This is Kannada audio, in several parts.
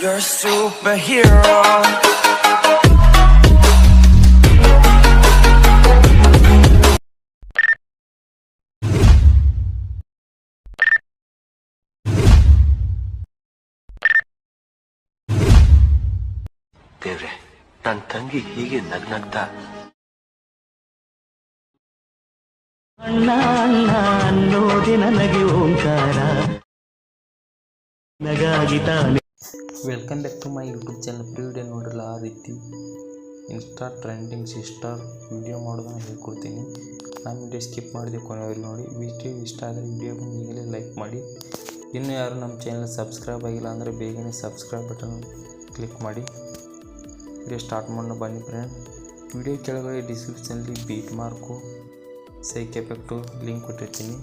You're a superhero. ದೇವ್ರೆ, ನನ್ನ ತಂಗಿ ಹೀಗೆ ನಗ್ನಗ್ತಾ ಅಣ್ಣ ಅಣ್ಣ ಅನ್ನೋದೆ ನನಗೆ ಓಂಕಾರ ನಗಾಗಿ ತಾನೆ. Welcome back to my YouTube channel. Video ನೋಡಿರಲ್ಲ, ಆ ರೀತಿ ಇನ್ಸ್ಟಾ ಟ್ರೆಂಡಿಂಗ್ ಸಿಸ್ಟರ್ ವಿಡಿಯೋ ಮಾಡೋದನ್ನು ಹೇಳ್ಕೊಡ್ತೀನಿ. ನಾನು ವಿಡಿಯೋ ಸ್ಕಿಪ್ ಮಾಡಿದೆ, ಕೊನೆಯಲ್ಲಿ ನೋಡಿ. ವಿಡಿಯೋ ಇಷ್ಟ ಆದರೆ ವಿಡಿಯೋ ಈಗಲೇ ಲೈಕ್ ಮಾಡಿ. ಇನ್ನೂ ಯಾರು ನಮ್ಮ ಚಾನಲ್ ಸಬ್ಸ್ಕ್ರೈಬ್ ಆಗಿಲ್ಲ ಅಂದರೆ ಬೇಗನೆ ಸಬ್ಸ್ಕ್ರೈಬ್ ಬಟನ್ ಕ್ಲಿಕ್ ಮಾಡಿ. ವಿಡಿಯೋ ಸ್ಟಾರ್ಟ್ ಮಾಡೋಣ ಬನ್ನಿ ಫ್ರೆಂಡ್. ವಿಡಿಯೋ ಕೆಳಗಡೆ ಡಿಸ್ಕ್ರಿಪ್ಷನಲ್ಲಿ beat mark psych effect link ಕೊಟ್ಟಿರ್ತೀನಿ.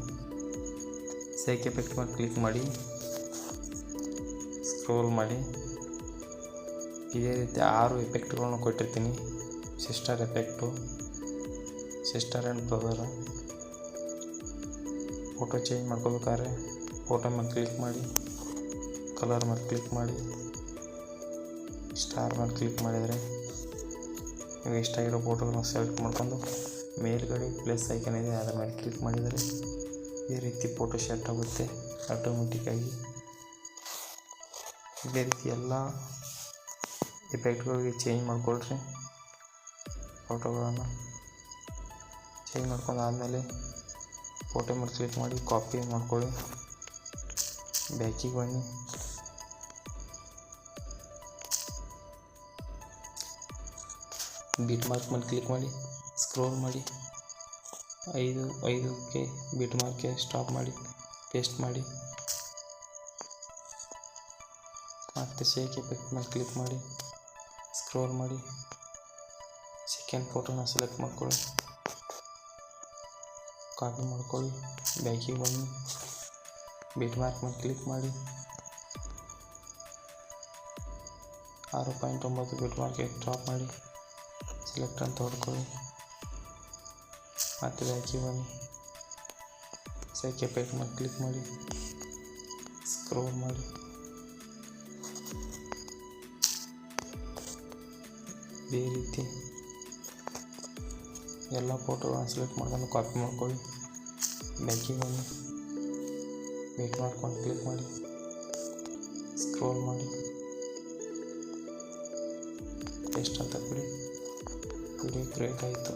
ಸೈಕ್ ಎಫೆಕ್ಟ್ ಮೇಲೆ ಕ್ಲಿಕ್ ಮಾಡಿ, ಸ್ಕ್ರೋಲ್ ಮಾಡಿ. ಇದೇ ರೀತಿ 6 ಎಫೆಕ್ಟ್ಗಳನ್ನು ಕೊಟ್ಟಿರ್ತೀನಿ. Sister effect, sister and brother. Photo change ಮಾಡ್ಕೋಬೇಕಾದ್ರೆ ಫೋಟೋ ಮೇಲೆ ಕ್ಲಿಕ್ ಮಾಡಿ, ಕಲರ್ ಮೇಲೆ ಕ್ಲಿಕ್ ಮಾಡಿ, ಸ್ಟಾರ್ ಮೇಲೆ ಕ್ಲಿಕ್ ಮಾಡಿದರೆ ನೀವು ಇಷ್ಟ ಆಗಿರೋ ಫೋಟೋಗಳನ್ನ ಸೆಲೆಕ್ಟ್ ಮಾಡ್ಕೊಂಡು ಮೇಲ್ಗಡೆ ಪ್ಲಸ್ ಐಕನ್ ಇದೆ, ಅದರ ಮೇಲೆ ಕ್ಲಿಕ್ ಮಾಡಿದರೆ ಈ ರೀತಿ ಫೋಟೋ ಸೆಟ್ ಆಗುತ್ತೆ ಆಟೋಮೆಟಿಕ್ಕಾಗಿ. ಇದೇ ರೀತಿ ಎಲ್ಲ ಎಫೆಕ್ಟ್ಗಳಿಗೆ ಚೇಂಜ್ ಮಾಡ್ಕೊಳ್ರಿ. ಫೋಟೋಗಳನ್ನು ಚೇಂಜ್ ಮಾಡ್ಕೊಂಡಾದಮೇಲೆ ಫೋಟೋ ಮೇಲೆ ಕ್ಲಿಕ್ ಮಾಡಿ ಕಾಪಿ ಮಾಡ್ಕೊಳ್ಳಿ. ಬ್ಯಾಕಿಗೆ ಬನ್ನಿ, ಬೀಟ್ ಮಾರ್ಕ್ ಮೇಲೆ ಕ್ಲಿಕ್ ಮಾಡಿ, ಸ್ಕ್ರೋಲ್ ಮಾಡಿ, 5ಕ್ಕೆ ಬೀಟ್ ಮಾರ್ಕ್ಗೆ ಸ್ಟಾಪ್ ಮಾಡಿ, ಪೇಸ್ಟ್ ಮಾಡಿ. ಮತ್ತು ಶೇಕ್ ಎಫೆಕ್ಟ್ ಮೇಲೆ ಕ್ಲಿಕ್ ಮಾಡಿ, ಸ್ಕ್ರೋಲ್ ಮಾಡಿ, ಸೆಕೆಂಡ್ ಫೋಟೋನ ಸೆಲೆಕ್ಟ್ ಮಾಡ್ಕೊಳ್ಳಿ, ಕಾಪಿ ಮಾಡ್ಕೊಳ್ಳಿ, ಬ್ಯಾಕಿಗೆ ಬನ್ನಿ, ಬೀಟ್ ಮಾರ್ಕ್ ಮೇಲೆ ಕ್ಲಿಕ್ ಮಾಡಿ, 6.9 ಬೀಟ್ ಮಾರ್ಕ್ಗೆ ಸ್ಟಾಪ್ ಮಾಡಿ, ಸೆಲೆಕ್ಟ್ ಅಂತ ಹೊಡ್ಕೊಳ್ಳಿ. ಮತ್ತು ಬ್ಯಾಕಿಗೆ ಬನ್ನಿ, ಸೈಕ್ ಎಫೆಕ್ಟ್ ಮೇಲೆ ಕ್ಲಿಕ್ ಮಾಡಿ, ಸ್ಕ್ರೋಲ್ ಮಾಡಿ, ಇದೇ ರೀತಿ ಎಲ್ಲ ಫೋಟೋಗಳನ್ನ ಸೆಲೆಕ್ಟ್ ಮಾಡ್ಕೊಂಡು ಕಾಪಿ ಮಾಡ್ಕೊಳ್ಳಿ. ಬ್ಯಾಕಿಗೆ ಬನ್ನಿ, ವೇಟ್ ಮಾಡ್ಕೊಂಡು ಕ್ಲಿಕ್ ಮಾಡಿ, ಸ್ಕ್ರೋಲ್ ಮಾಡಿ, ಪೇಸ್ಟ್ ಅಂತ ಕೊಡಿ. ವಿಡಿಯೋ ಕ್ರಿಯೇಟ್ ಆಯಿತು.